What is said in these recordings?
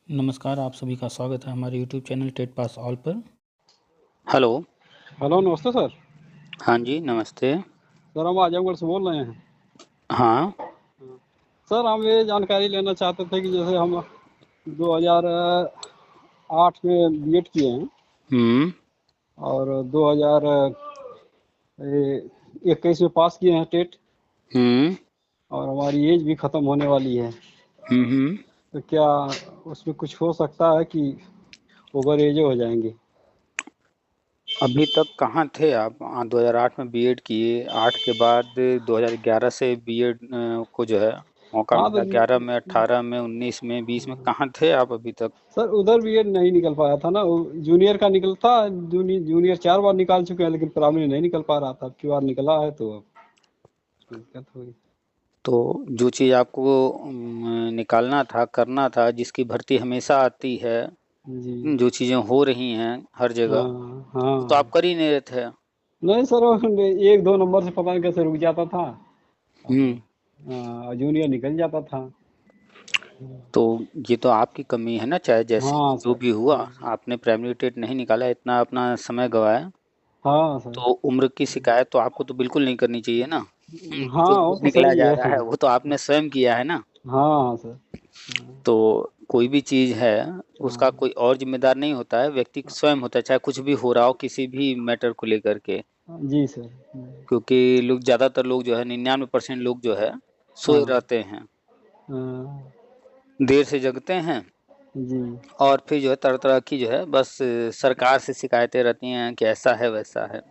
नमस्कार, आप सभी का स्वागत है हमारे YouTube channel TET pass all पर। हेलो। हेलो, नमस्ते सर। हाँ जी, नमस्ते। सर हम आजमगढ़ से बोल रहे हैं। हाँ। सर हम ये जानकारी लेना चाहते थे कि जैसे हम 2008 में बीएड किए हैं हम्म। और 2021 में पास किए हैं टेट, हम्म। और हमारी एज भी ख़त्म होने वाली है। हम्म। तो क्या उसमें कुछ हो सकता है कि ओवर एज हो जाएंगे? अभी तक कहाँ थे आप? 2008 में बीएड किए, 8 के बाद 2011 से बीएड को जो है मौका हाँ तो मिला। 11 में, 18 में, 19 में, 20 में कहाँ थे आप अभी तक? सर उधर बीएड नहीं निकल पाया था ना, वो जूनियर का निकलता। जूनियर 4 बार निकाल चुके हैं, लेकिन प्राइमरी नहीं निकल पा रहा था। अब की बार निकला है तो दिक्कत हुई। तो जो चीज़ आपको निकालना था, करना था, जिसकी भर्ती हमेशा आती है, जी। जो चीज़ें हो रही हैं हर जगह, हाँ वो तो आप हाँ। कर ही नहीं रहे थे। नहीं सर, वो 1-2 नंबर से पता नहीं कैसे रुक जाता था। हम्म। जूनियर निकल जाता था। तो ये तो आपकी कमी है ना, चाहे जैसे हाँ जो सर। भी हुआ। आपने प्राइमरी टेट नहीं निकाला, इतना अपना समय गवाया, हाँ सर। तो उम्र की शिकायत तो आपको तो बिल्कुल नहीं करनी चाहिए ना। हाँ जो वो बीएड तो निकला सही जा है। रहा है वो तो आपने स्वयं किया है ना। हाँ सर। तो कोई भी चीज है, उसका हाँ कोई और जिम्मेदार नहीं होता है, व्यक्ति स्वयं होता है, चाहे कुछ भी हो रहा हो किसी भी मैटर को लेकर के। जी सर। क्योंकि लोग, ज्यादातर लोग जो है, 99% लोग जो है सोए हाँ रहते हैं, हाँ। देर से जगते हैं, जी। और फिर जो है तरह तरह की जो है बस सरकार से शिकायतें रहती हैं कि ऐसा है वैसा है।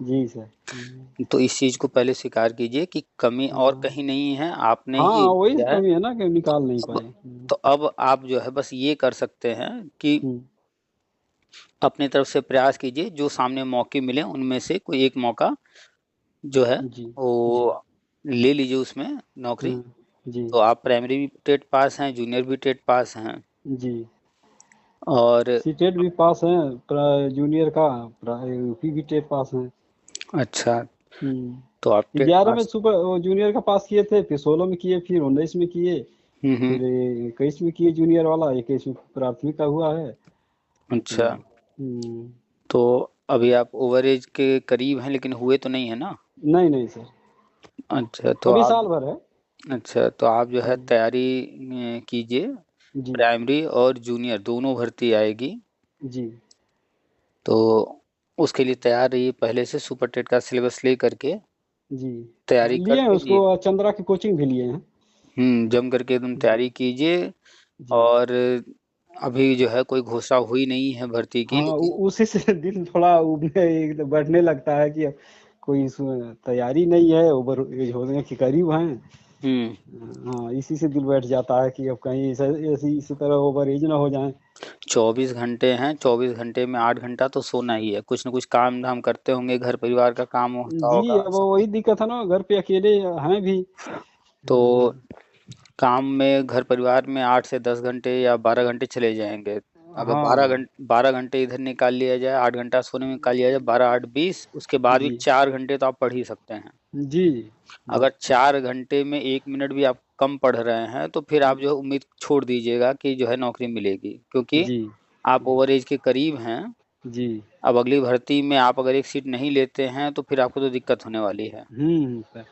जी सर। तो इस चीज को पहले स्वीकार कीजिए कि कमी और हाँ कहीं नहीं है, आपने हाँ, ही वही किया है। कमी है ना कि निकाल नहीं अब पाए। तो अब आप जो है बस ये कर सकते हैं कि हम्म, अपनी तरफ से प्रयास कीजिए, जो सामने मौके मिले उनमें से कोई एक मौका जो है जी वो जी। ले लीजिए उसमें नौकरी। हाँ, जी तो आप प्राइमरी भी टेट पास हैं, जूनियर भी टेट पास हैं, जी। और सीटेट भी पास हैं, जूनियर का यूपी भी टेट पास हैं। अच्छा, तो आप टेट 11 में पास। सुपर जूनियर का पास किए थे, फिर 16 में किए, फिर 19 में किए, हम्म। फिर 21 में किए जूनियर वाला, 21 में प्राथमिक का हुआ है। लेकिन अच्छा, तो अभी आप ओवर एज के करीब हैं, लेकिन हुए तो नहीं है ना। नहीं नहीं सर, अच्छा तो अभी आप साल भर है। अच्छा तो आप जो है हम्म, तैयारी कीजिए। जी प्राइमरी और जूनियर दोनों भर्ती आएगी, जी तो उसके लिए तैयार रहिए। पहले से सुपर टेट का सिलेबस ले करके जी। हाँ, तैयारी लिए हैं करते रहिए। उसको, चंद्रा की कोचिंग भी लिए हैं। जम करके एकदम तैयारी कीजिए। जी। और अभी जो है कोई घोषणा हुई नहीं है भर्ती की, हाँ, लेकिन उसी से दिल थोड़ा उबने बढ़ने लगता है कि अब कोई इसमें तैयारी नहीं है, ओवर एज होने के करीब हैं। हम्म हाँ, इसी से दिल बैठ जाता है कि अब कहीं ऐसी इसी तरह ओवर एज ना हो जाए। 24 घंटे हैं, 24 घंटे में 8 घंटा तो सोना ही है। कुछ न कुछ काम धाम करते होंगे, घर परिवार का काम होता जी, होगा अब सब। वही दिक्कत है ना, घर पे अकेले हैं भी। तो हाँ काम में, घर परिवार में 8 से 10 घंटे या 12 घंटे चले जाएंगे। अगर बारह हाँ। घंटे 12 घंटे इधर निकाल लिया जाए, 8 घंटा सोने में निकाल लिया जाए, 12 8 20, उसके बाद भी जी 4 घंटे तो आप पढ़ ही सकते हैं। जी। अगर 4 घंटे में 1 मिनट भी आप कम पढ़ रहे हैं, तो फिर आप जो है उम्मीद छोड़ दीजिएगा कि जो है नौकरी मिलेगी, क्योंकि जी आप ओवर एज के करीब हैं। जी। अब अगली भर्ती में आप अगर एक सीट नहीं लेते हैं, तो फिर आपको तो दिक्कत होने वाली है। सर।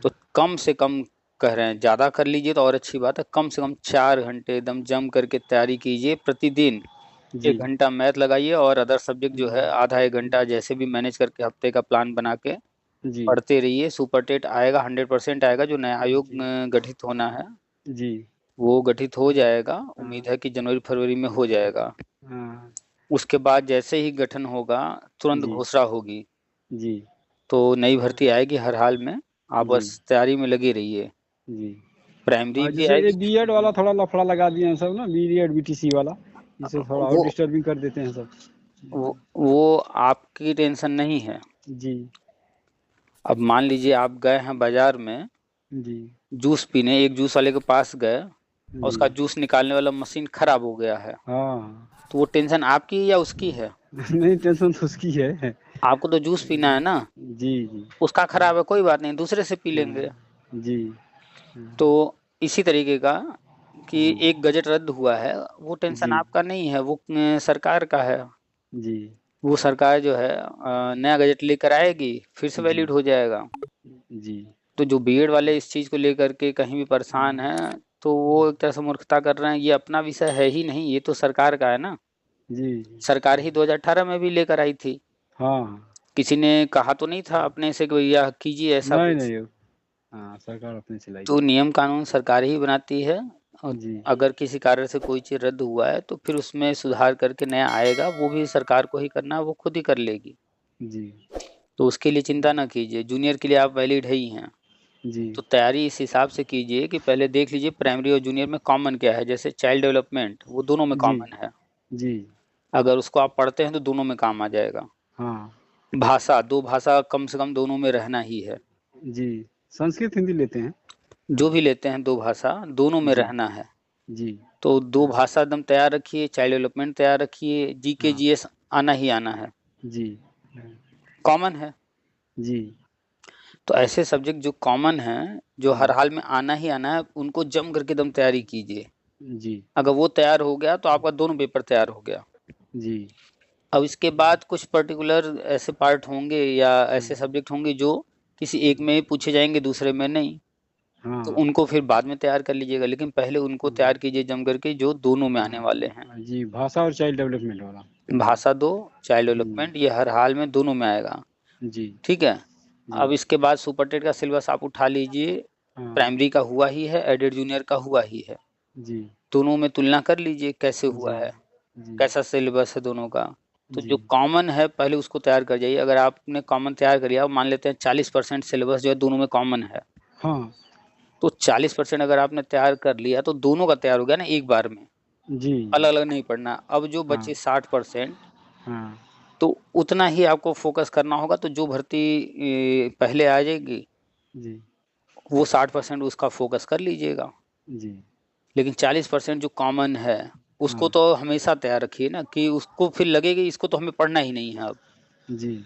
तो कम से कम, कह रहे हैं ज़्यादा कर लीजिए तो और अच्छी बात है, कम से कम 4 घंटे एकदम जम करके तैयारी कीजिए प्रतिदिन। जी 1 घंटा मैथ लगाइए, और अदर सब्जेक्ट जो है आधा 1 घंटा जैसे भी मैनेज करके हफ्ते का प्लान बना के जी पढ़ते रहिए। सुपर टेट आएगा, 100% आएगा। जो नया आयोग जी गठित होना है, जी। वो गठित हो जाएगा। हाँ उम्मीद है कि जनवरी फरवरी में हो जाएगा। हाँ। उसके बाद जैसे ही गठन होगा, तुरंत जी घोषणा होगी। जी तो नई भर्ती आएगी हर हाल में, आप जी बस तैयारी में लगे रहिए। जी। प्राइमरी भी जैसे ये आएगी। बीएड वाला थोड़ा लफड़ा लगा दिए हैं सब ना, बीएड बीटीसी वाला, इसे थोड़ा और वो डिस्टर्बिंग कर देते हैं सब। वो आपकी टेंशन नहीं है। जी अब मान लीजिए आप गए हैं बाजार में जी जूस पीने, एक जूस वाले के पास गए, और जी। उसका जूस निकालने वाला मशीन खराब हो गया है। हाँ। तो वो टेंशन आपकी है या उसकी है? नहीं, टेंशन तो उसकी है। आपको तो जूस पीना है ना। जी जी। उसका खराब है, कोई बात नहीं, दूसरे से पी हाँ लेंगे। जी। तो इसी तरीके का कि जी एक गजट रद्द हुआ है, वो टेंशन जी आपका नहीं है, वो सरकार का है। जी वो सरकार जो है नया गजट लेकर आएगी, फिर से जी वैलिड हो जाएगा। जी तो जो बीएड वाले इस चीज़ को लेकर के कहीं भी परेशान हैं, तो वो एक तरह से मूर्खता कर रहे हैं। ये अपना विषय है ही नहीं, ये तो सरकार का है ना। जी सरकार ही 2018 में भी लेकर आई थी। हाँ किसी ने कहा तो नहीं था अपने से कि भैया कीजिए ऐसा नहीं कुछ। नहीं हाँ सरकार अपने चलाई तो थी। नियम कानून सरकार ही बनाती है, और जी अगर किसी कारण से कोई चीज़ रद्द हुआ है तो फिर उसमें सुधार करके नया आएगा, वो भी सरकार को ही करना है, वो खुद ही कर लेगी। जी तो उसके लिए चिंता ना कीजिए, जूनियर के लिए आप वैलिड है ही हैं। जी तो तैयारी इस हिसाब से कीजिए कि पहले देख लीजिए प्राइमरी और जूनियर में कॉमन क्या है। जैसे चाइल्ड डेवलपमेंट, वो दोनों में जी कॉमन है। जी अगर उसको आप पढ़ते हैं तो दोनों में काम आ जाएगा। हाँ भाषा, 2 भाषा कम से कम दोनों में रहना ही है। जी संस्कृत हिंदी लेते हैं। जो भी लेते हैं 2 भाषा, दोनों में जी रहना है। जी तो 2 भाषा एकदम तैयार रखिए, चाइल्ड डेवलपमेंट तैयार रखिए, जीके हाँ जीएस आना ही आना है, जी कॉमन है। जी तो ऐसे सब्जेक्ट जो कॉमन हैं, जो हर हाँ हाल में आना ही आना है, उनको जम करके एकदम तैयारी कीजिए। जी अगर वो तैयार हो गया तो आपका दोनों पेपर तैयार हो गया। जी अब इसके बाद कुछ पर्टिकुलर ऐसे पार्ट होंगे या ऐसे हाँ सब्जेक्ट होंगे जो किसी एक में ही पूछे जाएंगे, दूसरे में नहीं। तो हाँ उनको फिर बाद में तैयार कर लीजिएगा, लेकिन पहले उनको तैयार कीजिए जम करके जो दोनों में आने वाले हैं। हाँ जी भाषा और चाइल्ड डेवलपमेंट वाला। भाषा 2, चाइल्ड हम्म, डेवलपमेंट, ये हर हाल में दोनों में आएगा। जी ठीक है। जी अब इसके बाद सुपर टेट का सिलेबस आप उठा लीजिए। हाँ प्राइमरी का हुआ ही है, एडेड जूनियर का हुआ ही है। जी दोनों में तुलना कर लीजिए कैसे हुआ जी है, जी कैसा सिलेबस है दोनों का। तो जी जो कॉमन है पहले उसको तैयार कर जाइए। अगर आपने कॉमन तैयार कर लिया, मान लेते हैं 40% सिलेबस जो है दोनों में कॉमन है, हाँ तो 40% अगर आपने तैयार कर लिया तो दोनों का तैयार हो गया ना एक बार में, जी अलग अलग नहीं पढ़ना। अब जो हाँ बचे 60%, हाँ तो उतना ही आपको फोकस करना होगा। तो जो भर्ती पहले आ जाएगी, जी वो 60% उसका फोकस कर लीजिएगा। जी लेकिन 40% जो कॉमन है, उसको हाँ तो हमेशा तैयार रखिए ना, कि उसको फिर लगेगा इसको तो हमें पढ़ना ही नहीं है अब। जी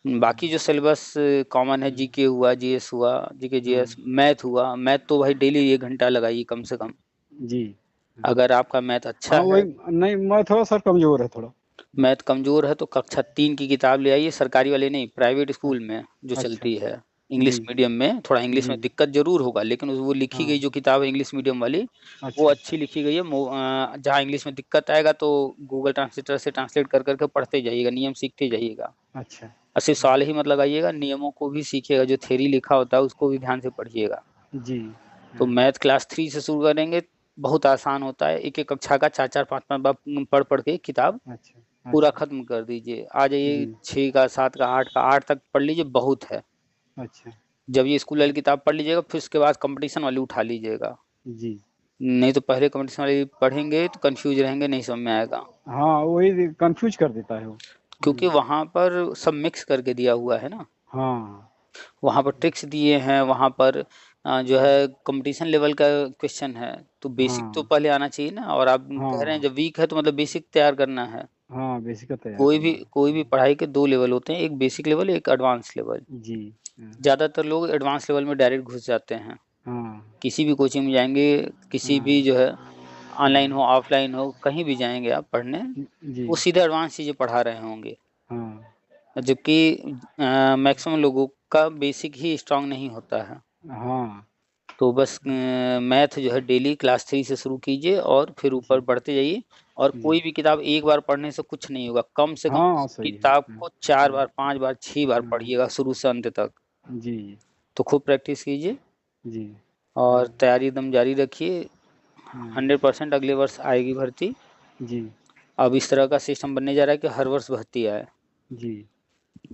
बाकी जो सिलेबस कॉमन है, जीके हुआ, जीएस हुआ, जीके हाँ जीएस, मैथ हुआ, मैथ तो भाई डेली 1 घंटा लगाइए कम से कम। जी अगर आपका मैथ अच्छा हाँ वही है, नहीं मैं थोड़ा सर कमजोर है थोड़ा। मैथ कमजोर है, तो कक्षा 3 की किताब ले आइए, सरकारी वाले नहीं, प्राइवेट स्कूल में जो अच्छा चलती है जी इंग्लिश मीडियम में। थोड़ा इंग्लिश में जी दिक्कत जरूर होगा, लेकिन वो लिखी हाँ गई जो किताब है इंग्लिश मीडियम वाली, वो अच्छा अच्छी लिखी गई है। जहाँ इंग्लिश में दिक्कत आएगा तो गूगल ट्रांसलेटर से ट्रांसलेट कर करके पढ़ते जाइएगा, नियम सीखते जाइएगा। अच्छा और सिर्फ सवाल ही मत लगाइएगा, नियमों को भी सीखिएगा, जो थ्योरी लिखा होता है उसको भी ध्यान से पढ़िएगा। जी तो हाँ, मैथ क्लास 3 से शुरू करेंगे, बहुत आसान होता है। एक एक कक्षा का 4 4 5 5 बार पढ़ पढ़ के किताब अच्छा पूरा अच्छा खत्म कर दीजिए। आ जाइए जी 6 का, 7 का, 8 का, 8 तक पढ़ लीजिए, बहुत है। अच्छा जब ये स्कूल वाली किताब पढ़ लीजिएगा, फिर उसके बाद कंपटीशन वाली उठा लीजिएगा। जी नहीं तो पहले कंपटीशन वाली पढ़ेंगे तो कंफ्यूज रहेंगे, नहीं समझ में आएगा। हाँ वही कंफ्यूज कर देता है वो। क्योंकि वहाँ पर सब मिक्स करके दिया हुआ है ना। हाँ वहाँ पर ट्रिक्स दिए हैं, वहाँ पर जो है कंपटीशन लेवल का क्वेश्चन है। तो बेसिक तो हाँ पहले आना चाहिए ना। और आप कह रहे हैं हाँ जब वीक है तो मतलब बेसिक तैयार करना है। हाँ बेसिक का तैयार करना है। कोई भी पढ़ाई के 2 लेवल होते हैं, एक बेसिक लेवल, एक एडवांस लेवल। जी हाँ ज़्यादातर लोग एडवांस लेवल में डायरेक्ट घुस जाते हैं। हाँ किसी भी कोचिंग में जाएंगे, किसी भी हाँ जो है ऑनलाइन हो ऑफलाइन हो, कहीं भी जाएंगे आप पढ़ने, जी वो सीधे एडवांस चीज़ें पढ़ा रहे होंगे। हाँ जबकि मैक्सिमम लोगों का बेसिक ही स्ट्रांग नहीं होता है। हाँ तो बस मैथ जो है डेली क्लास 3 से शुरू कीजिए और फिर ऊपर जी बढ़ते जाइए। और जी कोई भी किताब एक बार पढ़ने से कुछ नहीं होगा, कम से कम हाँ उस सही है किताब को 4 बार, 5 बार, 6 बार हाँ पढ़िएगा शुरू से अंत तक। जी तो खूब प्रैक्टिस कीजिए जी और तैयारी एकदम जारी रखिए। हाँ 100% अगले वर्ष आएगी भर्ती। जी अब इस तरह का सिस्टम बनने जा रहा है कि हर वर्ष भर्ती आए। जी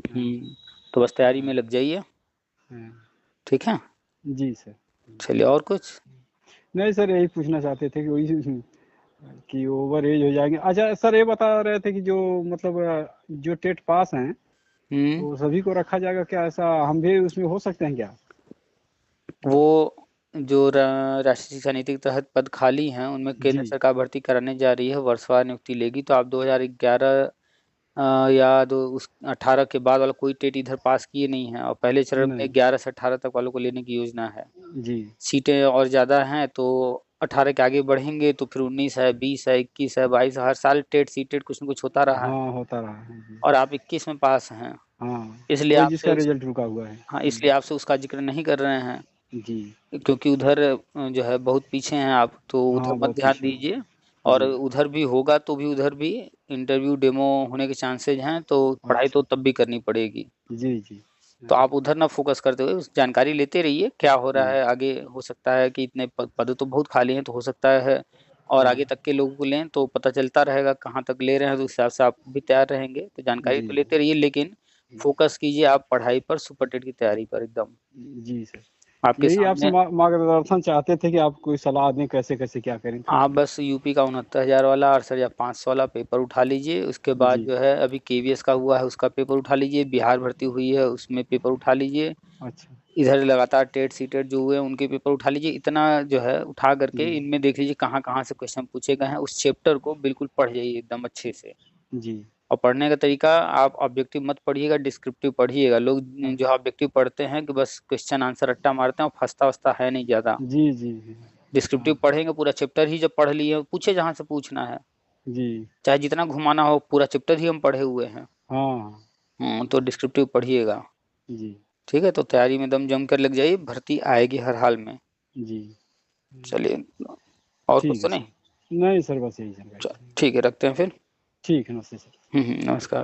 हाँ तो बस तैयारी में लग जाइए। हाँ ठीक है। जी सर। चलिए, और कुछ? नहीं सर यही पूछना चाहते थे कि वही कि ओवर एज हो जाएंगे। अच्छा सर ये बता रहे थे कि जो मतलब जो टेट पास हैं हम्म वो सभी को रखा जाएगा क्या? ऐसा हम भी उसमें हो सकते हैं क्या? वो जो राष्ट्रीय शिक्षा नीति के तहत पद खाली हैं, उनमें केंद्र जी सरकार भर्ती कराने जा रही है, वर्षवार नियुक्ति लेगी। तो आप 2011 या 18 के बाद वाला कोई टेट इधर पास किए नहीं है, और पहले चरण में नहीं 11 से 18 तक वालों को लेने की योजना है। जी सीटें और ज़्यादा हैं तो 18 के आगे बढ़ेंगे तो फिर 19 है, 20 है, 21 है, 22 हर साल टेट सीटेट कुछ न कुछ होता रहा है। हाँ होता रहा है जी। और आप 21 में पास हैं, हाँ इसलिए वही आपसे जिसका रिजल्ट रुका हुआ है। हाँ, इसलिए आपसे उसका जिक्र नहीं कर रहे हैं, जी क्योंकि उधर जो है बहुत पीछे हैं आप, तो उधर हाँ मत बहुत ध्यान पीछे हूँ। दीजिए। और जी उधर भी होगा तो भी उधर भी इंटरव्यू डेमो होने के चांसेज हैं, तो पढ़ाई तो अच्छा तब भी करनी पड़ेगी। जी जी तो आप उधर ना फोकस करते हुए उस जानकारी लेते रहिए क्या हो रहा जी है आगे। हो सकता है कि इतने पद तो बहुत खाली हैं, तो हो सकता है और हाँ आगे तक के लोगों को लें तो पता चलता रहेगा कहाँ तक ले रहे हैं, तो उस हिसाब से आप भी तैयार रहेंगे। तो जानकारी जी तो लेते रहिए, लेकिन फोकस कीजिए आप पढ़ाई पर, सुपर टेट की तैयारी पर एकदम। जी सर। आपके यही आपसे सामने मार्गदर्शन चाहते थे कि आप कोई सलाह दें कैसे कैसे क्या करें तो। आप बस यूपी का 69,000 वाला और सर या 500 वाला पेपर उठा लीजिए। उसके बाद जी जो है अभी केवीएस का हुआ है उसका पेपर उठा लीजिए, बिहार भर्ती हुई है उसमें पेपर उठा लीजिए, अच्छा इधर लगातार टेट सीटेट जो हुए हैं उनके पेपर उठा लीजिए। इतना जो है उठा करके जी इनमें देख लीजिए कहाँ कहाँ से क्वेश्चन पूछे गए हैं, उस चैप्टर को बिल्कुल पढ़ जाइए एकदम अच्छे से। जी और पढ़ने का तरीका आप ऑब्जेक्टिव मत पढ़िएगा, डिस्क्रिप्टिव पढ़िएगा। लोग जो ऑब्जेक्टिव पढ़ते हैं कि बस क्वेश्चन आंसर रट्टा मारते हैं और फंसता वसता है नहीं ज़्यादा। जी जी जी डिस्क्रिप्टिव हाँ पढ़ेंगे पूरा चैप्टर ही, जब पढ़ लिए पूछे जहाँ से पूछना है, जी चाहे जितना घुमाना हो, पूरा चैप्टर ही हम पढ़े हुए हैं। हाँ तो डिस्क्रिप्टिव पढ़िएगा, जी ठीक है। तो तैयारी में दम जम कर लग जाइए, भर्ती आएगी हर हाल में। जी चलिए, और कुछ ठीक तो है नहीं? सर। नहीं सर बस यही जानकारी चाहिए। ठीक है, रखते हैं फिर। ठीक है नमस्ते सर। नमस्कार।